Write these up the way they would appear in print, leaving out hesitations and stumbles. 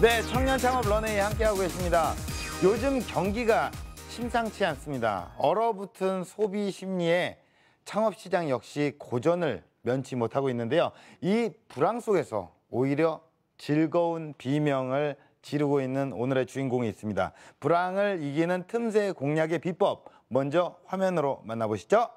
네, 청년 창업 런웨이 함께하고 계십니다. 요즘 경기가 심상치 않습니다. 얼어붙은 소비 심리에 창업 시장 역시 고전을 면치 못하고 있는데요. 이 불황 속에서 오히려 즐거운 비명을 지르고 있는 오늘의 주인공이 있습니다. 불황을 이기는 틈새 공략의 비법, 먼저 화면으로 만나보시죠.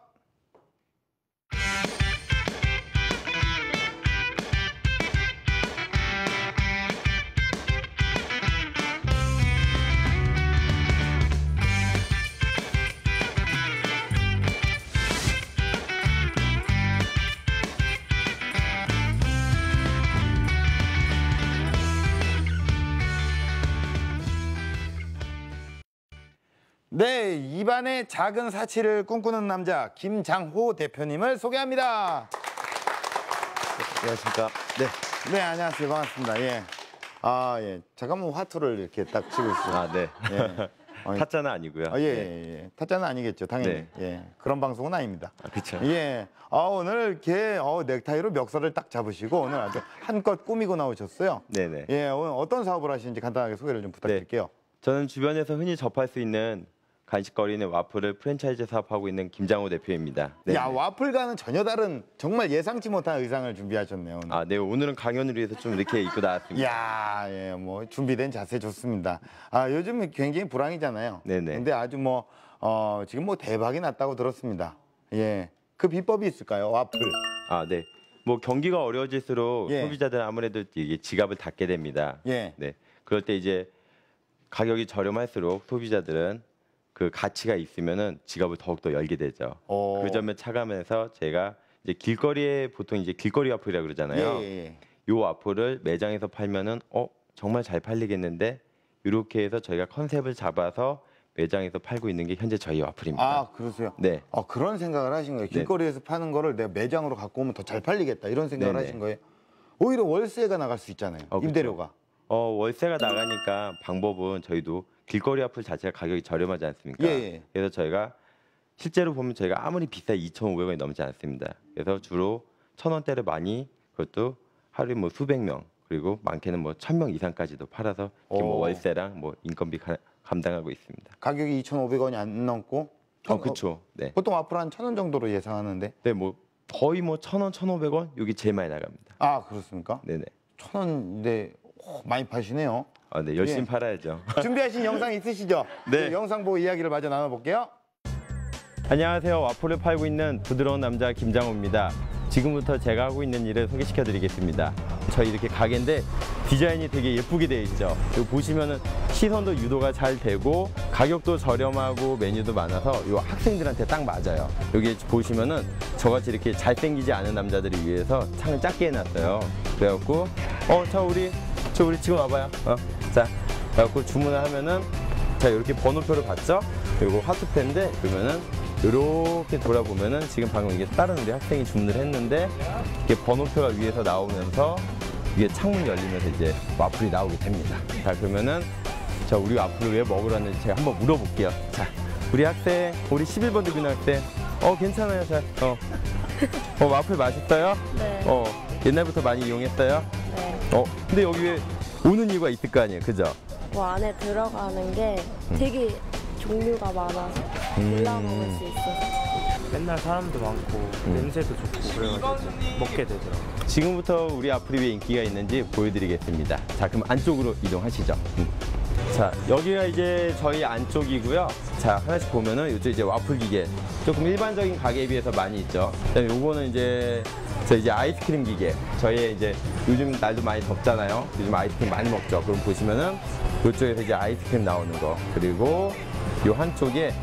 네, 입안의 작은 사치를 꿈꾸는 남자 김장호 대표님을 소개합니다. 안녕하십니까. 네. 네, 안녕하세요. 반갑습니다. 예. 예. 잠깐만 화투를 이렇게 딱 치고 있어요. 아, 네. 예. 타짜는 아니고요. 예. 타짜는 아니겠죠, 당연히. 네. 예. 그런 방송은 아닙니다. 그렇죠. 예. 오늘 이렇게 넥타이로 멱살을 딱 잡으시고 오늘 아주 한껏 꾸미고 나오셨어요. 네네. 예, 오늘 어떤 사업을 하시는지 간단하게 소개를 좀 부탁드릴게요. 저는 주변에서 흔히 접할 수 있는 간식거리는 와플을 프랜차이즈 사업하고 있는 김장호 대표입니다. 네. 야, 와플과는 전혀 다른 정말 예상치 못한 의상을 준비하셨네요. 오늘. 아, 네. 오늘은 강연을 위해서 좀 이렇게 입고 나왔습니다. 야, 예, 뭐 준비된 자세 좋습니다. 요즘 굉장히 불황이잖아요. 네네. 근데 아주 지금 대박이 났다고 들었습니다. 예, 그 비법이 있을까요? 와플. 아, 네. 뭐 경기가 어려워질수록 예. 소비자들은 아무래도 이게 지갑을 닫게 됩니다. 예. 네. 그럴 때 이제 가격이 저렴할수록 소비자들은 그 가치가 있으면은 지갑을 더욱더 열게 되죠. 그 점을 차감해서 제가 이제 길거리에 보통 이제 길거리 와플이라고 그러잖아요. 예. 요 와플을 매장에서 팔면은 정말 잘 팔리겠는데 이렇게 해서 저희가 컨셉을 잡아서 매장에서 팔고 있는 게 현재 저희 와플입니다. 아, 그러세요? 네. 그런 생각을 하신 거예요. 길거리에서 파는 거를 내가 매장으로 갖고 오면 더 잘 팔리겠다 이런 생각을 네네. 하신 거예요. 오히려 월세가 나갈 수 있잖아요. 그쵸. 임대료가. 월세가 나가니까 방법은 저희도 길거리 와플 자체가 가격이 저렴하지 않습니까? 예. 그래서 저희가 실제로 보면 저희가 아무리 비싸 2,500원이 넘지 않습니다. 그래서 주로 1,000원대를 많이 그것도 하루에 뭐 수백 명 그리고 많게는 뭐 1,000명 이상까지도 팔아서 이렇게 뭐 월세랑 뭐 인건비 감당하고 있습니다. 가격이 2,500원이 안 넘고? 그렇죠. 네. 보통 와플 한 1,000원 정도로 예상하는데. 네, 뭐 거의 뭐 1,000원, 1,500원 여기 제일 많이 나갑니다. 아, 그렇습니까? 네네. 1,000원인데 많이 파시네요. 네, 열심히 예. 팔아야죠. 준비하신 영상 있으시죠? 네. 그 영상 보고 이야기를 마저 나눠볼게요. 안녕하세요. 와플을 팔고 있는 부드러운 남자 김장호입니다. 지금부터 제가 하고 있는 일을 소개시켜 드리겠습니다. 저희 이렇게 가게인데 디자인이 되게 예쁘게 되어 있죠. 여기 보시면은 시선도 유도가 잘 되고 가격도 저렴하고 메뉴도 많아서 이 학생들한테 딱 맞아요. 여기 보시면은 저같이 이렇게 잘생기지 않은 남자들을 위해서 창을 작게 해놨어요. 그래갖고 저 우리 지금 와봐요. 자, 그래갖고 주문을 하면은 자 이렇게 번호표를 받죠. 그리고 화투패인데 그러면은 이렇게 돌아보면은 지금 방금 이게 다른 우리 학생이 주문을 했는데 이게 번호표가 위에서 나오면서 이게 창문이 열리면서 이제 와플이 나오게 됩니다. 자, 그러면은 자 우리 와플을 왜 먹으러 왔는지 제가 한번 물어볼게요. 자, 우리 학생, 우리 11번 들고 있는 학생, 괜찮아요. 자, 와플 맛있어요? 네. 옛날부터 많이 이용했어요? 네. 근데 여기 왜 오는 이유가 있을 거 아니에요, 그죠? 뭐 안에 들어가는 게 되게 종류가 많아서 골라 먹을 수 있어서. 맨날 사람도 많고 냄새도 좋고 그래가지고 먹게 되더라고요. 지금부터 우리 와플이 왜 인기가 있는지 보여드리겠습니다. 자, 그럼 안쪽으로 이동하시죠. 자, 여기가 이제 저희 안쪽이고요. 자, 하나씩 보면은 이쪽 이제 와플 기계 조금 일반적인 가게에 비해서 많이 있죠. 그다음에 요거는 이제 아이스크림 기계. 저희 이제 요즘 날도 많이 덥잖아요. 요즘 아이스크림 많이 먹죠. 그럼 보시면은 이쪽에서 이제 아이스크림 나오는 거. 그리고 요 한쪽에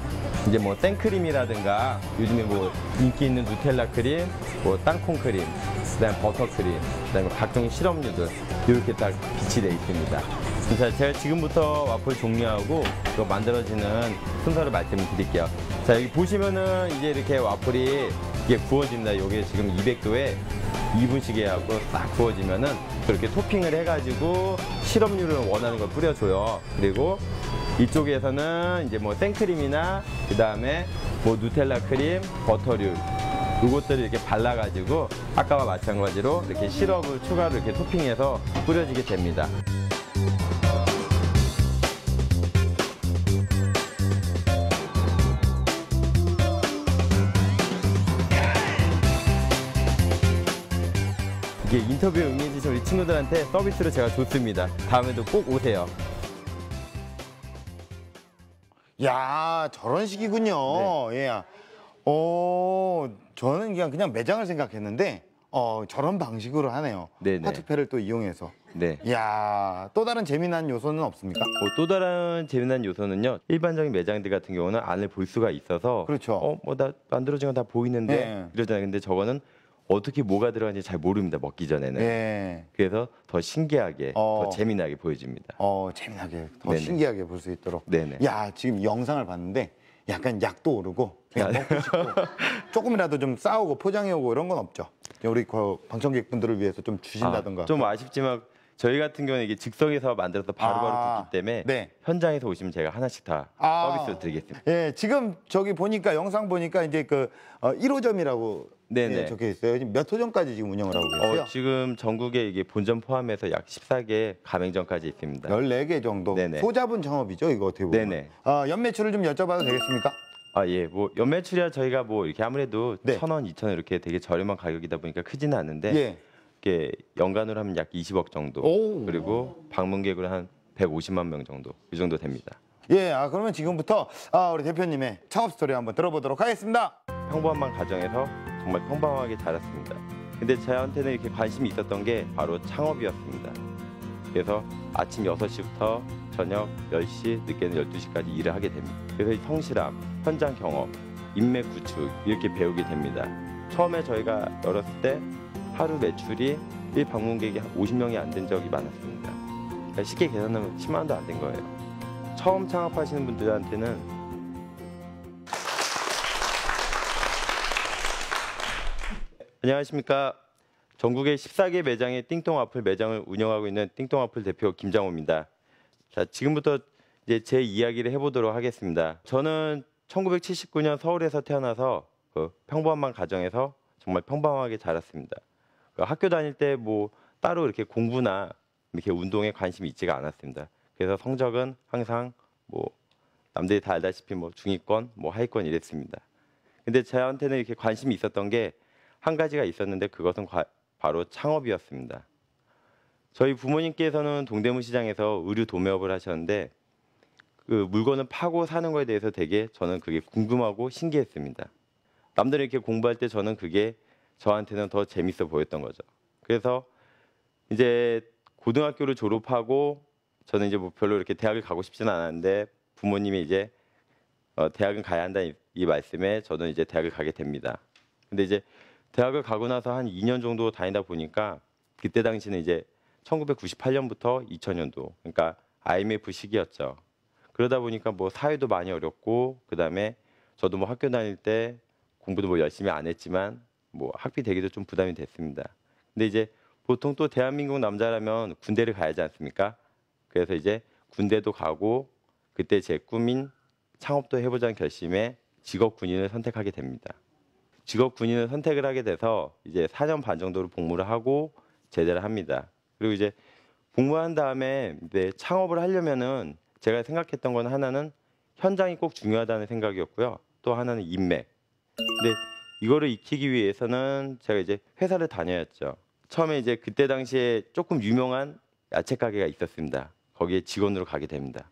이제 뭐 생크림이라든가 요즘에 뭐 인기 있는 누텔라 크림, 뭐 땅콩 크림, 그다음에 버터 크림, 그다음에 각종 시럽류들 이렇게 딱 비치되어 있습니다. 자, 제가 지금부터 와플 종류하고 이거 만들어지는 순서를 말씀드릴게요. 자, 여기 보시면은 이제 이렇게 와플이 이게 구워집니다. 여기 지금 200도에 2분씩 하고 딱 구워지면은 그렇게 토핑을 해가지고 시럽류를 원하는 걸 뿌려줘요. 그리고 이쪽에서는 이제 뭐 생크림이나 그 다음에 뭐 누텔라 크림, 버터류 요것들을 이렇게 발라가지고 아까와 마찬가지로 이렇게 시럽을 추가로 이렇게 토핑해서 뿌려지게 됩니다. 인터뷰에 응해주신 우리 친구들한테 서비스로 제가 줬습니다. 다음에도 꼭 오세요. 야, 저런 식이군요. 예. 저는 그냥 매장을 생각했는데 저런 방식으로 하네요. 네네. 화투패를 또 이용해서. 네. 야, 또 다른 재미난 요소는 없습니까? 또 다른 재미난 요소는요. 일반적인 매장들 같은 경우는 안을 볼 수가 있어서 그렇죠. 뭐 다 만들어진 건 다 보이는데 네. 이러잖아요. 근데 저거는 어떻게 뭐가 들어가는지 잘 모릅니다. 먹기 전에는. 예. 그래서 더 신기하게, 더 재미나게 보여집니다. 재미나게, 더 네네. 신기하게 볼 수 있도록. 네네. 야, 지금 영상을 봤는데 약간 약도 오르고 그냥 먹고 싶고 조금이라도 좀 싸우고 포장해오고 이런 건 없죠. 우리 방청객분들을 위해서 좀 주신다든가. 좀 아쉽지만 저희 같은 경우는 이게 즉석에서 만들어서 바로바로 굽기 때문에 네. 현장에서 오시면 제가 하나씩 다 서비스로 드리겠습니다. 예, 지금 저기 보니까 영상 보니까 이제 1호점이라고 네네. 적혀 있어요. 지금 몇 호점까지 지금 운영을 하고 계세요? 지금 전국에 이게 본점 포함해서 약 14개 가맹점까지 있습니다. 14개 정도. 네네. 소잡은 창업이죠, 이거 어떻게 보면. 네네. 연매출을 좀 여쭤봐도 되겠습니까? 예, 뭐 연매출이야 저희가 뭐 이렇게 아무래도 네. 1,000원, 2,000원 이렇게 되게 저렴한 가격이다 보니까 크지는 않은데 예. 이게 연간으로 하면 약 20억 정도. 오. 그리고 방문객으로 한 150만 명 정도. 이 정도 됩니다. 예, 그러면 지금부터 우리 대표님의 창업 스토리 한번 들어보도록 하겠습니다. 평범한 가정에서 정말 평범하게 자랐습니다. 근데 저한테는 이렇게 관심이 있었던 게 바로 창업이었습니다. 그래서 아침 6시부터 저녁 10시, 늦게는 12시까지 일을 하게 됩니다. 그래서 이 성실함, 현장 경험, 인맥 구축 이렇게 배우게 됩니다. 처음에 저희가 열었을 때 하루 매출이 1방문객이 한 50명이 안 된 적이 많았습니다. 그러니까 쉽게 계산하면 10만 원도 안 된 거예요. 처음 창업하시는 분들한테는 안녕하십니까. 전국의 14개 매장의 띵똥와플 매장을 운영하고 있는 띵똥와플 대표 김장호입니다. 자, 지금부터 이제 제 이야기를 해보도록 하겠습니다. 저는 1979년 서울에서 태어나서 평범한 가정에서 정말 평범하게 자랐습니다. 학교 다닐 때 뭐 따로 이렇게 공부나 이렇게 운동에 관심이 있지가 않았습니다. 그래서 성적은 항상 뭐 남들이 다 알다시피 뭐 중위권, 뭐 하위권 이랬습니다. 근데 저한테는 이렇게 관심이 있었던 게 한 가지가 있었는데 그것은 바로 창업이었습니다. 저희 부모님께서는 동대문 시장에서 의류 도매업을 하셨는데 그 물건을 파고 사는 거에 대해서 되게 저는 그게 궁금하고 신기했습니다. 남들이 이렇게 공부할 때 저는 그게 저한테는 더 재밌어 보였던 거죠. 그래서 이제 고등학교를 졸업하고 저는 이제 뭐 별로 이렇게 대학을 가고 싶지는 않았는데 부모님이 이제 대학은 가야 한다 이 말씀에 저는 이제 대학을 가게 됩니다. 근데 이제 대학을 가고 나서 한 2년 정도 다니다 보니까 그때 당시는 이제 1998년부터 2000년도 그러니까 IMF 시기였죠. 그러다 보니까 뭐 사회도 많이 어렵고 그다음에 저도 뭐 학교 다닐 때 공부도 뭐 열심히 안 했지만 뭐 학비 대기도 좀 부담이 됐습니다. 근데 이제 보통 또 대한민국 남자라면 군대를 가야지 않습니까? 그래서 이제 군대도 가고 그때 제 꿈인 창업도 해보자는 결심에 직업 군인을 선택하게 됩니다. 직업 군인을 선택을 하게 돼서 이제 4년 반 정도로 복무를 하고 제대를 합니다. 그리고 이제 복무한 다음에 이제 창업을 하려면은 제가 생각했던 건 하나는 현장이 꼭 중요하다는 생각이었고요. 또 하나는 인맥. 근데 이거를 익히기 위해서는 제가 이제 회사를 다녀야죠. 처음에 이제 그때 당시에 조금 유명한 야채 가게가 있었습니다. 거기에 직원으로 가게 됩니다.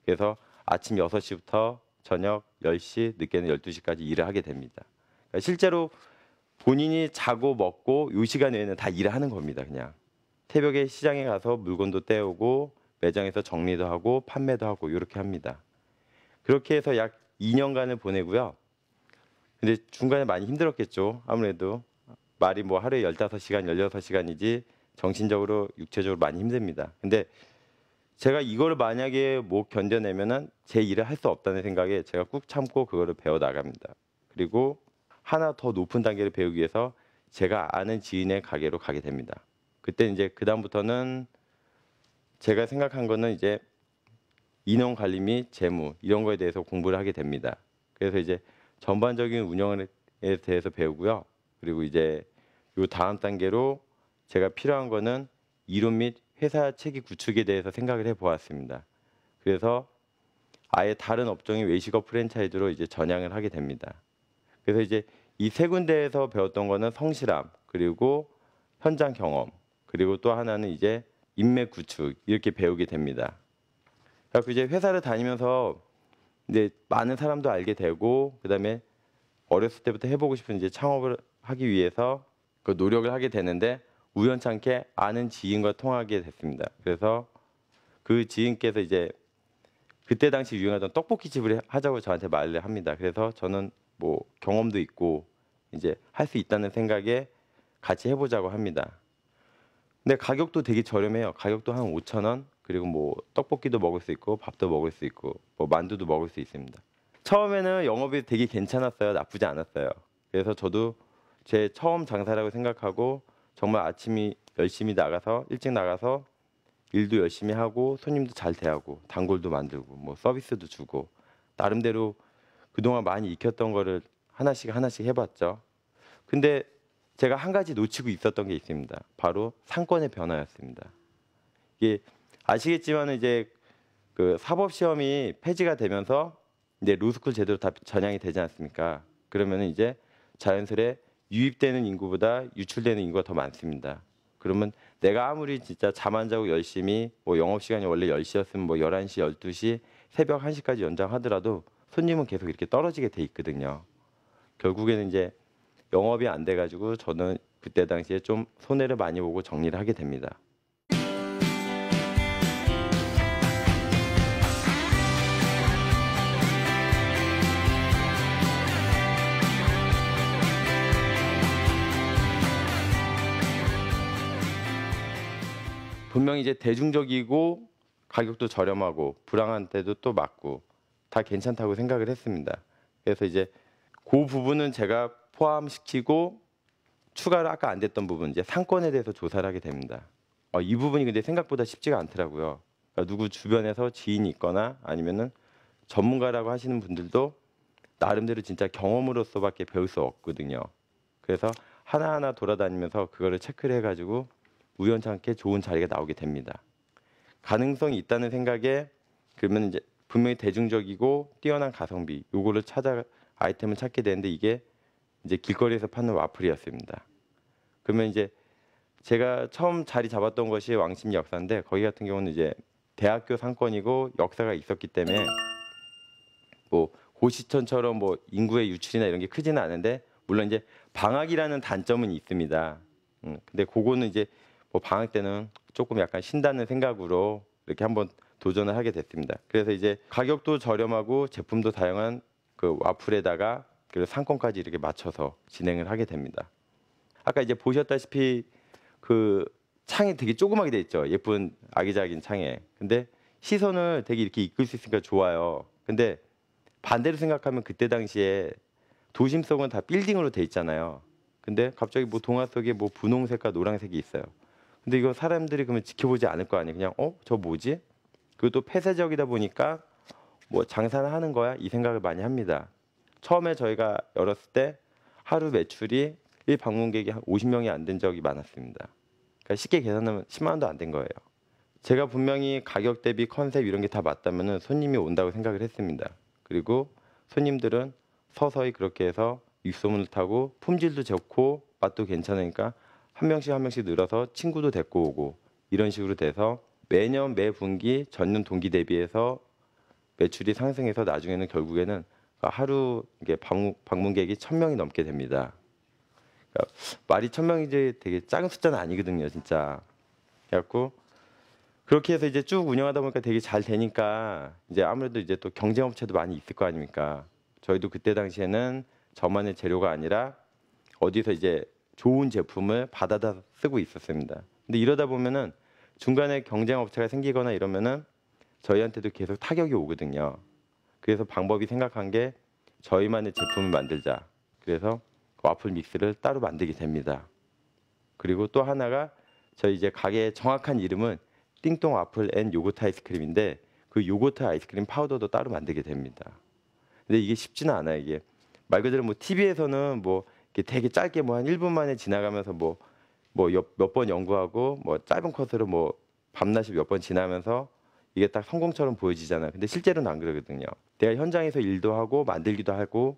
그래서 아침 6시부터 저녁 10시, 늦게는 12시까지 일을 하게 됩니다. 그러니까 실제로 본인이 자고 먹고 이 시간 외에는 다 일을 하는 겁니다. 그냥 새벽에 시장에 가서 물건도 떼오고 매장에서 정리도 하고 판매도 하고 이렇게 합니다. 그렇게 해서 약 2년간을 보내고요. 근데 중간에 많이 힘들었겠죠. 아무래도 말이 뭐 하루에 15시간, 16시간이지 정신적으로, 육체적으로 많이 힘듭니다. 근데 제가 이거를 만약에 못 견뎌내면은 제 일을 할 수 없다는 생각에 제가 꾹 참고 그거를 배워 나갑니다. 그리고 하나 더 높은 단계를 배우기 위해서 제가 아는 지인의 가게로 가게 됩니다. 그때 이제 그 다음부터는 제가 생각한 거는 이제 인원 관리 및 재무 이런 거에 대해서 공부를 하게 됩니다. 그래서 이제 전반적인 운영에 대해서 배우고요. 그리고 이제 요 다음 단계로 제가 필요한 거는 이론 및 회사 체계 구축에 대해서 생각을 해보았습니다. 그래서 아예 다른 업종인 외식업 프랜차이즈로 이제 전향을 하게 됩니다. 그래서 이제 이 세 군데에서 배웠던 거는 성실함 그리고 현장 경험 그리고 또 하나는 이제 인맥 구축 이렇게 배우게 됩니다. 그래서 이제 회사를 다니면서 이제 많은 사람도 알게 되고 그다음에 어렸을 때부터 해보고 싶은 이제 창업을 하기 위해서 그 노력을 하게 되는데 우연찮게 아는 지인과 통하게 됐습니다. 그래서 그 지인께서 이제 그때 당시 유행하던 떡볶이 집을 하자고 저한테 말을 합니다. 그래서 저는 뭐 경험도 있고 이제 할 수 있다는 생각에 같이 해보자고 합니다. 근데 가격도 되게 저렴해요. 가격도 한 5,000원. 그리고 뭐 떡볶이도 먹을 수 있고 밥도 먹을 수 있고 뭐 만두도 먹을 수 있습니다. 처음에는 영업이 되게 괜찮았어요. 나쁘지 않았어요. 그래서 저도 제 처음 장사라고 생각하고 정말 아침이 열심히 나가서 일찍 나가서 일도 열심히 하고 손님도 잘 대하고 단골도 만들고 뭐 서비스도 주고 나름대로 그동안 많이 익혔던 거를 하나씩 해봤죠. 근데 제가 한 가지 놓치고 있었던 게 있습니다. 바로 상권의 변화였습니다. 이게 아시겠지만 이제 그 사법 시험이 폐지가 되면서 이제 로스쿨 제도로 다 전향이 되지 않습니까? 그러면은 이제 자연스레 유입되는 인구보다 유출되는 인구가 더 많습니다. 그러면 내가 아무리 진짜 잠 안 자고 열심히 뭐 영업 시간이 원래 10시였으면 뭐 11시, 12시, 새벽 1시까지 연장하더라도 손님은 계속 이렇게 떨어지게 돼 있거든요. 결국에는 이제 영업이 안 돼 가지고 저는 그때 당시에 좀 손해를 많이 보고 정리를 하게 됩니다. 분명히 이제 대중적이고 가격도 저렴하고 불황한 때도 또 맞고 다 괜찮다고 생각을 했습니다. 그래서 이제 그 부분은 제가 포함시키고 추가로 아까 안 됐던 부분 이제 상권에 대해서 조사를 하게 됩니다. 이 부분이 근데 생각보다 쉽지가 않더라고요. 그러니까 누구 주변에서 지인이 있거나 아니면은 전문가라고 하시는 분들도 나름대로 진짜 경험으로서밖에 배울 수 없거든요. 그래서 하나하나 돌아다니면서 그거를 체크를 해가지고 우연찮게 좋은 자리가 나오게 됩니다. 가능성이 있다는 생각에 그러면 이제 분명히 대중적이고 뛰어난 가성비 요거를 찾아 아이템을 찾게 되는데 이게 이제 길거리에서 파는 와플이었습니다. 그러면 이제 제가 처음 자리 잡았던 것이 왕십리 역사인데 거기 같은 경우는 이제 대학교 상권이고 역사가 있었기 때문에 뭐 고시촌처럼 뭐 인구의 유출이나 이런 게 크지는 않은데 물론 이제 방학이라는 단점은 있습니다. 근데 그거는 이제 뭐 방학 때는 조금 약간 쉰다는 생각으로 이렇게 한번 도전을 하게 됐습니다. 그래서 이제 가격도 저렴하고 제품도 다양한 그 와플에다가 그리고 상권까지 이렇게 맞춰서 진행을 하게 됩니다. 아까 이제 보셨다시피 그 창이 되게 조그맣게 돼 있죠. 예쁜 아기자기한 창에. 근데 시선을 되게 이렇게 이끌 수 있으니까 좋아요. 근데 반대로 생각하면 그때 당시에 도심 속은 다 빌딩으로 돼 있잖아요. 근데 갑자기 뭐 동화 속에 뭐 분홍색과 노란색이 있어요. 근데 이거 사람들이 그러면 지켜보지 않을 거 아니에요. 그냥 저 뭐지? 그리고 또 폐쇄적이다 보니까 뭐 장사를 하는 거야? 이 생각을 많이 합니다. 처음에 저희가 열었을 때 하루 매출이 1방문객이 한 50명이 안 된 적이 많았습니다. 그러니까 쉽게 계산하면 10만 원도 안 된 거예요. 제가 분명히 가격 대비 컨셉 이런 게 다 맞다면 손님이 온다고 생각을 했습니다. 그리고 손님들은 서서히 그렇게 해서 입소문을 타고 품질도 좋고 맛도 괜찮으니까 한 명씩 늘어서 친구도 데리고 오고 이런 식으로 돼서 매년 매 분기 전년 동기 대비해서 매출이 상승해서 나중에는 결국에는 하루 이게 방문객이 1,000명이 넘게 됩니다. 그러니까 말이 1,000명이지 되게 작은 숫자는 아니거든요, 진짜. 그래갖고 그렇게 해서 이제 쭉 운영하다 보니까 되게 잘 되니까 이제 아무래도 이제 또 경쟁업체도 많이 있을 거 아닙니까? 저희도 그때 당시에는 저만의 재료가 아니라 어디서 이제 좋은 제품을 받아다 쓰고 있었습니다. 근데 이러다 보면은 중간에 경쟁업체가 생기거나 이러면은 저희한테도 계속 타격이 오거든요. 그래서 방법이 생각한 게 저희만의 제품을 만들자. 그래서 와플 믹스를 따로 만들게 됩니다. 그리고 또 하나가 저희 이제 가게의 정확한 이름은 띵동 와플 앤 요거트 아이스크림인데 그 요거트 아이스크림 파우더도 따로 만들게 됩니다. 근데 이게 쉽지는 않아요. 이게 말 그대로 뭐 TV에서는 뭐 이렇게 되게 짧게 뭐 한 1분 만에 지나가면서 뭐 몇 번 연구하고 뭐 짧은 컷으로 뭐 밤낮이 몇 번 지나면서 이게 딱 성공처럼 보여지잖아요. 근데 실제로는 안 그러거든요. 내가 현장에서 일도 하고 만들기도 하고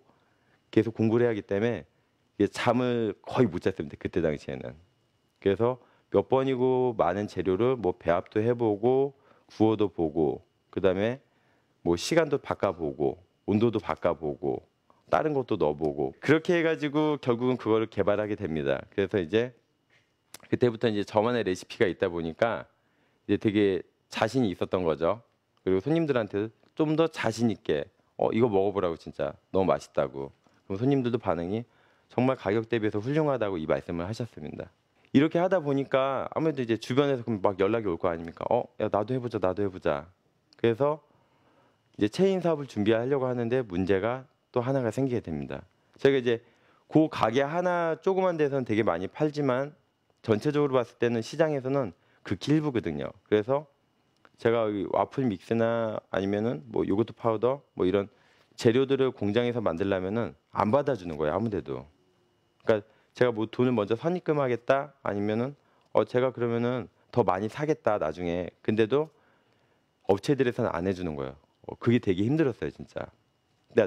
계속 공부를 해야 하기 때문에 이게 잠을 거의 못 잤습니다. 그때 당시에는. 그래서 몇 번이고 많은 재료를 뭐 배합도 해보고 구워도 보고 그다음에 뭐 시간도 바꿔보고 온도도 바꿔보고 다른 것도 넣어보고 그렇게 해가지고 결국은 그거를 개발하게 됩니다. 그래서 이제 그때부터 이제 저만의 레시피가 있다 보니까 이제 되게 자신이 있었던 거죠. 그리고 손님들한테 좀 더 자신 있게 이거 먹어보라고 진짜 너무 맛있다고. 그럼 손님들도 반응이 정말 가격 대비해서 훌륭하다고 이 말씀을 하셨습니다. 이렇게 하다 보니까 아무래도 이제 주변에서 그럼 막 연락이 올 거 아닙니까? 야 나도 해보자, 나도 해보자. 그래서 이제 체인 사업을 준비하려고 하는데 문제가 또 하나가 생기게 됩니다. 저희가 이제 그 가게 하나 조그만 데서는 되게 많이 팔지만 전체적으로 봤을 때는 시장에서는 극히 일부거든요. 그래서 제가 이 와플 믹스나 아니면은 뭐 요거트 파우더 뭐 이런 재료들을 공장에서 만들려면은 안 받아주는 거예요, 아무데도. 그러니까 제가 뭐 돈을 먼저 선입금하겠다 아니면은 제가 그러면은 더 많이 사겠다 나중에. 근데도 업체들에서는 안 해주는 거예요. 그게 되게 힘들었어요, 진짜.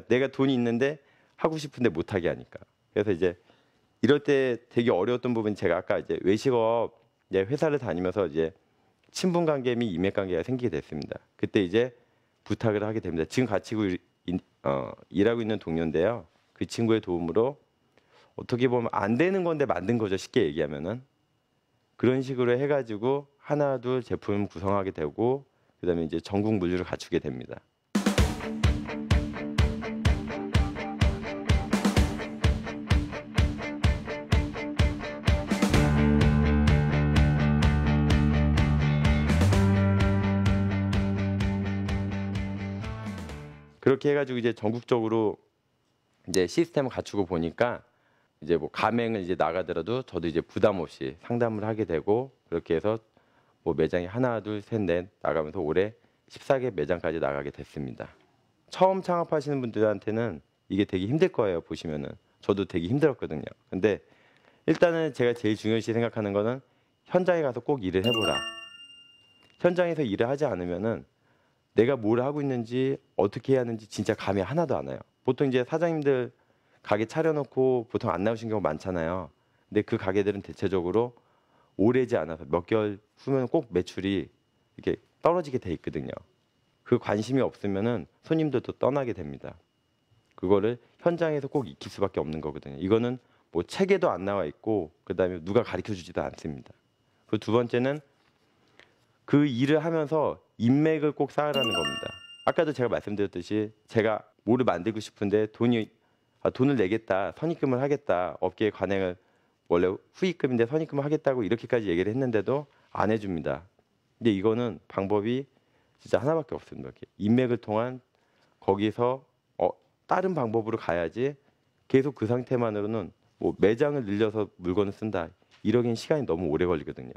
내가 돈이 있는데 하고 싶은데 못 하게 하니까. 그래서 이제 이럴 때 되게 어려웠던 부분이 제가 아까 이제 외식업 이제 회사를 다니면서 이제 친분 관계 및 인맥 관계가 생기게 됐습니다. 그때 이제 부탁을 하게 됩니다. 지금 같이 일하고 있는 동료인데요. 그 친구의 도움으로 어떻게 보면 안 되는 건데 만든 거죠. 쉽게 얘기하면은 그런 식으로 해가지고 하나 둘 제품 구성하게 되고 그다음에 이제 전국 물류를 갖추게 됩니다. 그렇게 해가지고 이제 전국적으로 이제 시스템을 갖추고 보니까 이제 뭐 가맹을 이제 나가더라도 저도 이제 부담 없이 상담을 하게 되고 그렇게 해서 뭐 매장이 하나 둘 셋 넷 나가면서 올해 14개 매장까지 나가게 됐습니다. 처음 창업하시는 분들한테는 이게 되게 힘들 거예요. 보시면은 저도 되게 힘들었거든요. 근데 일단은 제가 제일 중요시 생각하는 거는 현장에 가서 꼭 일을 해보라. 현장에서 일을 하지 않으면은 내가 뭘 하고 있는지 어떻게 해야 하는지 진짜 감이 하나도 안 와요. 보통 이제 사장님들 가게 차려놓고 보통 안 나오신 경우 많잖아요. 근데 그 가게들은 대체적으로 오래지 않아서 몇 개월 후면 꼭 매출이 이렇게 떨어지게 돼 있거든요. 그 관심이 없으면은 손님들도 떠나게 됩니다. 그거를 현장에서 꼭 익힐 수밖에 없는 거거든요. 이거는 뭐 책에도 안 나와 있고 그다음에 누가 가르쳐 주지도 않습니다. 그 두 번째는 그 일을 하면서 인맥을 꼭 쌓으라는 겁니다. 아까도 제가 말씀드렸듯이 제가 뭐를 만들고 싶은데 돈을 내겠다, 선입금을 하겠다, 업계에 관행을 원래 후입금인데 선입금을 하겠다고 이렇게까지 얘기를 했는데도 안 해줍니다. 근데 이거는 방법이 진짜 하나밖에 없습니다. 인맥을 통한 거기서 다른 방법으로 가야지 계속 그 상태만으로는 뭐 매장을 늘려서 물건을 쓴다 이러기엔 시간이 너무 오래 걸리거든요.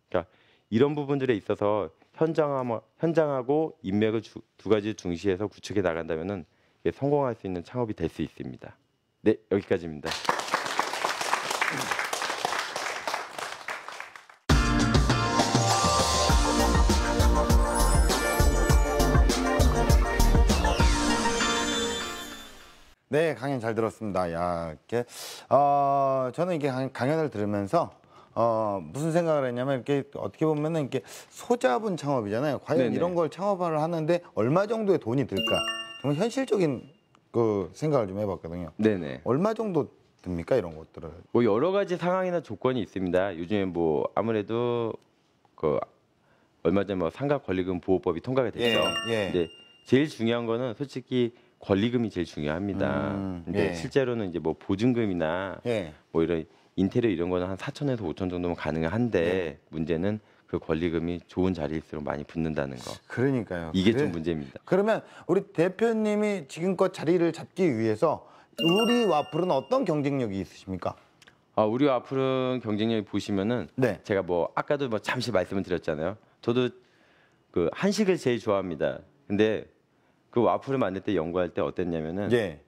그러니까 이런 부분들에 있어서 현장하고 인맥을 두 가지 중시해서 구축해 나간다면은 성공할 수 있는 창업이 될 수 있습니다. 네, 여기까지입니다. 네, 강연 잘 들었습니다. 야, 이렇게 저는 이게 강연을 들으면서 무슨 생각을 했냐면 이렇게 어떻게 보면은 이렇게 소자본 창업이잖아요. 과연 네네. 이런 걸 창업을 하는데 얼마 정도의 돈이 들까? 정말 현실적인 그 생각을 좀 해봤거든요. 네네. 얼마 정도 듭니까 이런 것들을? 뭐 여러 가지 상황이나 조건이 있습니다. 요즘에 뭐 아무래도 그 얼마 전에 뭐 상가권리금 보호법이 통과가 됐죠. 예. 근데 제일 중요한 거는 솔직히 권리금이 제일 중요합니다. 근데 예. 실제로는 이제 뭐 보증금이나 예. 뭐 이런 인테리어 이런 거는 한 4천에서 5천 정도면 가능한데 문제는 그 권리금이 좋은 자리일수록 많이 붙는다는 거. 그러니까요. 이게 좀 문제입니다. 그러면 우리 대표님이 지금껏 자리를 잡기 위해서 우리 와플은 어떤 경쟁력이 있으십니까? 우리 와플은 경쟁력이 보시면은 네. 제가 뭐 아까도 뭐 잠시 말씀을 드렸잖아요. 저도 그 한식을 제일 좋아합니다. 근데 그 와플을 만들 때 연구할 때 어땠냐면은 예.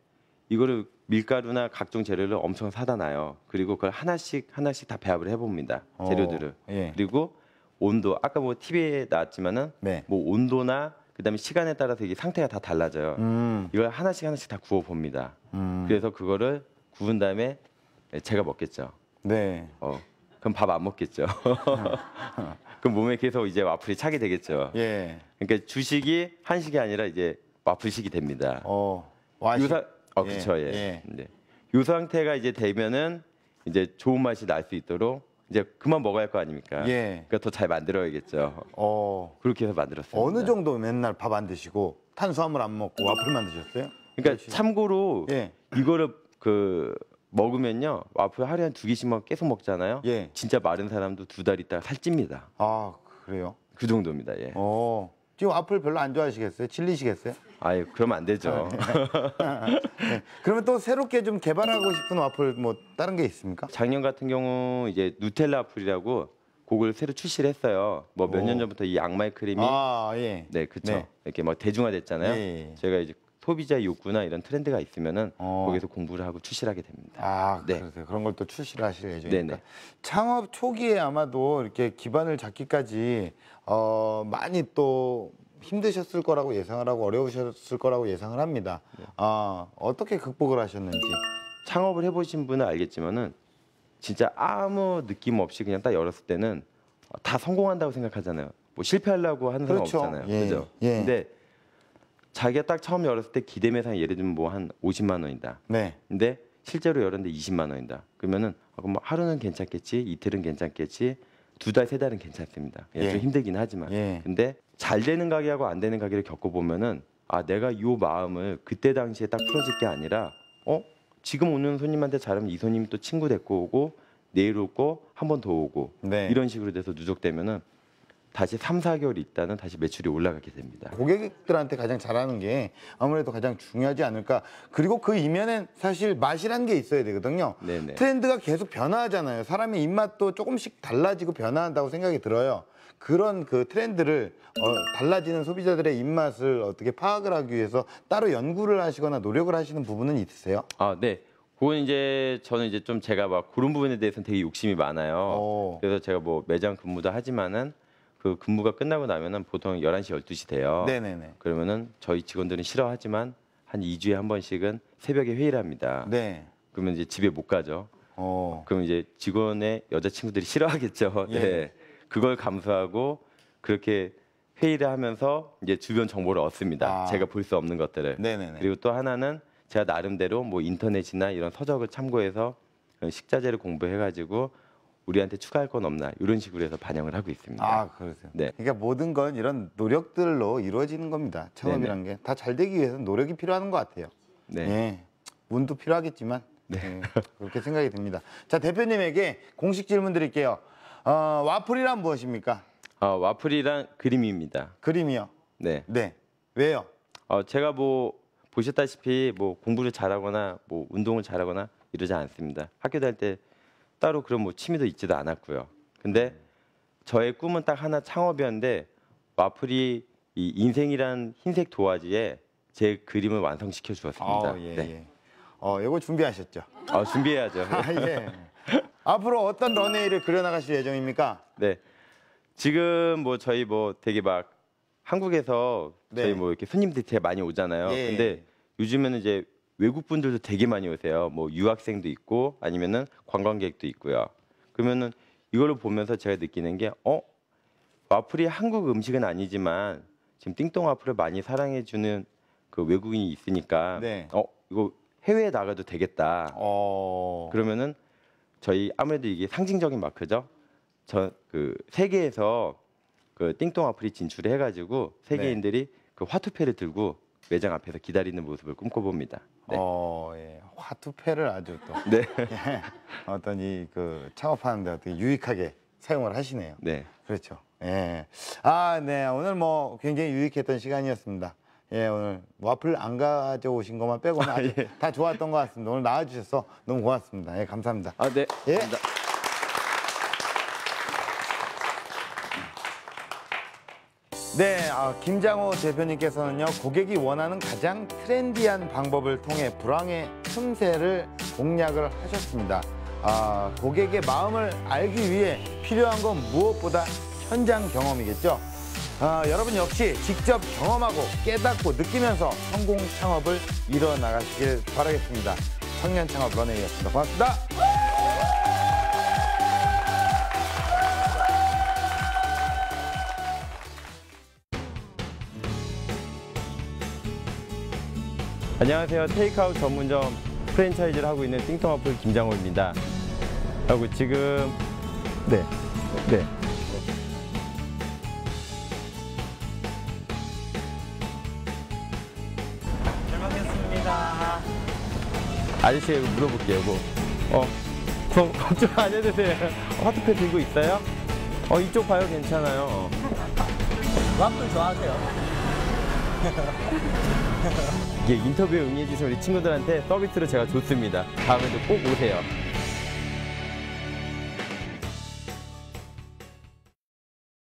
이거를 밀가루나 각종 재료를 엄청 사다 놔요. 그리고 그걸 하나씩 다 배합을 해봅니다. 재료들을. 예. 그리고 온도 아까 뭐 TV에 나왔지만은 네. 뭐 온도나 그다음에 시간에 따라서 이게 상태가 다 달라져요. 이걸 하나씩 다 구워 봅니다. 그래서 그거를 구운 다음에 제가 먹겠죠. 네. 그럼 밥 안 먹겠죠. 그럼 몸에 계속 이제 와플이 차게 되겠죠. 예. 그러니까 주식이 한식이 아니라 이제 와플식이 됩니다. 와식. 그렇죠. 예. 예. 네. 요 상태가 이제 되면은 이제 좋은 맛이 날 수 있도록 이제 그만 먹어야 할 거 아닙니까? 예. 그러니까 더 잘 만들어야겠죠. 그렇게 해서 만들었어요. 어느 정도 맨날 밥 안 드시고 탄수화물 안 먹고 와플만 드셨어요? 그러니까 참고로 예. 이거를 먹으면요 와플 하루에 한 2개씩만 계속 먹잖아요. 예. 진짜 마른 사람도 2달 있다가 살찝니다. 아, 그래요? 그 정도입니다. 예. 지금 와플 별로 안 좋아하시겠어요? 질리시겠어요? 아예 그러면 안 되죠. 네. 그러면 또 새롭게 좀 개발하고 싶은 와플 뭐 다른 게 있습니까? 작년 같은 경우 이제 누텔라 와플이라고 그걸 새로 출시를 했어요. 뭐 몇 년 전부터 이 악마의 크림이 예. 네, 그렇죠. 네. 이렇게 막 대중화됐잖아요. 예. 저희가 이제 소비자 욕구나 이런 트렌드가 있으면은 거기서 공부를 하고 출시를 하게 됩니다. 네. 그러세요. 그런 걸 또 출시를 하실 예정이니까. 네네. 창업 초기에 아마도 이렇게 기반을 잡기까지 많이 또 힘드셨을 거라고 예상을 하고 어려우셨을 거라고 예상을 합니다. 어떻게 극복을 하셨는지. 창업을 해보신 분은 알겠지만은 진짜 아무 느낌 없이 그냥 딱 열었을 때는 다 성공한다고 생각하잖아요. 뭐 실패하려고 하는 사람 그렇죠. 없잖아요. 예. 그죠? 예. 근데 자기가 딱 처음 열었을 때 기대 매상이 예를 들면 뭐 한 50만 원이다. 네. 근데 실제로 열었는데 20만 원이다. 그러면은 그럼 뭐 하루는 괜찮겠지, 이틀은 괜찮겠지, 2달, 3달은 괜찮습니다. 예. 좀 힘들긴 하지만. 예. 근데 잘 되는 가게하고 안 되는 가게를 겪어보면은 내가 이 마음을 그때 당시에 딱 풀어줄 게 아니라 지금 오는 손님한테 잘하면 이 손님이 또 친구 데리고 오고 내일 오고 한 번 더 오고 네. 이런 식으로 돼서 누적되면은 다시 3, 4개월 있다는 다시 매출이 올라가게 됩니다. 고객들한테 가장 잘하는 게 아무래도 가장 중요하지 않을까. 그리고 그 이면엔 사실 맛이라는 게 있어야 되거든요. 네네. 트렌드가 계속 변화하잖아요. 사람의 입맛도 조금씩 달라지고 변화한다고 생각이 들어요. 그런 그 트렌드를 달라지는 소비자들의 입맛을 어떻게 파악을 하기 위해서 따로 연구를 하시거나 노력을 하시는 부분은 있으세요? 네. 그건 이제 저는 이제 좀 제가 막 그런 부분에 대해서는 되게 욕심이 많아요. 그래서 제가 뭐 매장 근무도 하지만은 그 근무가 끝나고 나면은 보통 11시, 12시 돼요. 네네네. 그러면은 저희 직원들은 싫어하지만 한 2주에 한 번씩은 새벽에 회의를 합니다. 네. 그러면 이제 집에 못 가죠. 그럼 이제 직원의 여자친구들이 싫어하겠죠. 예. 네. 그걸 감수하고 그렇게 회의를 하면서 이제 주변 정보를 얻습니다. 제가 볼 수 없는 것들을. 네네네. 그리고 또 하나는 제가 나름대로 뭐 인터넷이나 이런 서적을 참고해서 식자재를 공부해가지고 우리한테 추가할 건 없나 이런 식으로 해서 반영을 하고 있습니다. 그러세요. 네. 그러니까 모든 건 이런 노력들로 이루어지는 겁니다. 창업이라는 게 다 잘 되기 위해서는 노력이 필요한 것 같아요. 네. 예. 운도 필요하겠지만 그렇게 생각이 듭니다. 자, 대표님에게 공식 질문 드릴게요. 와플이란 무엇입니까? 와플이란 그림입니다. 그림이요. 네. 네. 왜요? 제가 뭐 보셨다시피 뭐 공부를 잘하거나 뭐 운동을 잘하거나 이러지 않습니다. 학교 다닐 때 따로 그런 뭐 취미도 있지도 않았고요. 근데 저의 꿈은 딱 하나 창업이었는데 와플이 이 인생이란 흰색 도화지에 제 그림을 완성시켜 주었습니다. 예, 네. 예. 이거 준비하셨죠? 준비해야죠. 예. 앞으로 어떤 런웨이를 그려나가실 예정입니까? 네. 지금 뭐 저희 뭐 되게 막 한국에서 저희 뭐 이렇게 손님들이 되게 많이 오잖아요. 예. 근데 요즘에는 이제 외국 분들도 되게 많이 오세요. 뭐 유학생도 있고 아니면은 관광객도 있고요. 그러면은 이거를 보면서 제가 느끼는 게 와플이 한국 음식은 아니지만 지금 띵동 와플을 많이 사랑해 주는 그 외국인이 있으니까 네. 이거 해외에 나가도 되겠다. 그러면은 저희 아무래도 이게 상징적인 마크죠. 그 세계에서 그 띵동 와플이 진출을 해가지고 세계인들이 그 화투패를 들고 매장 앞에서 기다리는 모습을 꿈꿔봅니다. 네. 예. 화투패를 아주 또 네. 예. 어떤 이 그 창업하는데 어떻게 유익하게 사용을 하시네요. 네. 그렇죠. 예. 네. 오늘 뭐 굉장히 유익했던 시간이었습니다. 예, 오늘 와플 안 가져오신 것만 빼고는 아주 다 좋았던 것 같습니다. 오늘 나와주셔서 너무 고맙습니다. 예, 감사합니다. 네. 예. 감사합니다. 네, 김장호 대표님께서는요, 고객이 원하는 가장 트렌디한 방법을 통해 불황의 틈새를 공략을 하셨습니다. 고객의 마음을 알기 위해 필요한 건 무엇보다 현장 경험이겠죠. 여러분 역시 직접 경험하고 깨닫고 느끼면서 성공 창업을 이뤄나가시길 바라겠습니다. 청년 창업 런웨이였습니다. 고맙습니다. 안녕하세요. 테이크아웃 전문점 프랜차이즈를 하고 있는 띵통와플 김장호입니다. 그리고 지금 네. 잘 먹겠습니다. 아저씨가 이거 물어볼게요. 그럼 걱정 안 해도 돼요. 화투패 들고 있어요? 이쪽 봐요. 괜찮아요. 와플 좋아하세요? 이게 인터뷰에 응해주신 우리 친구들한테 서비스로 제가 줬습니다. 다음에도 꼭 오세요.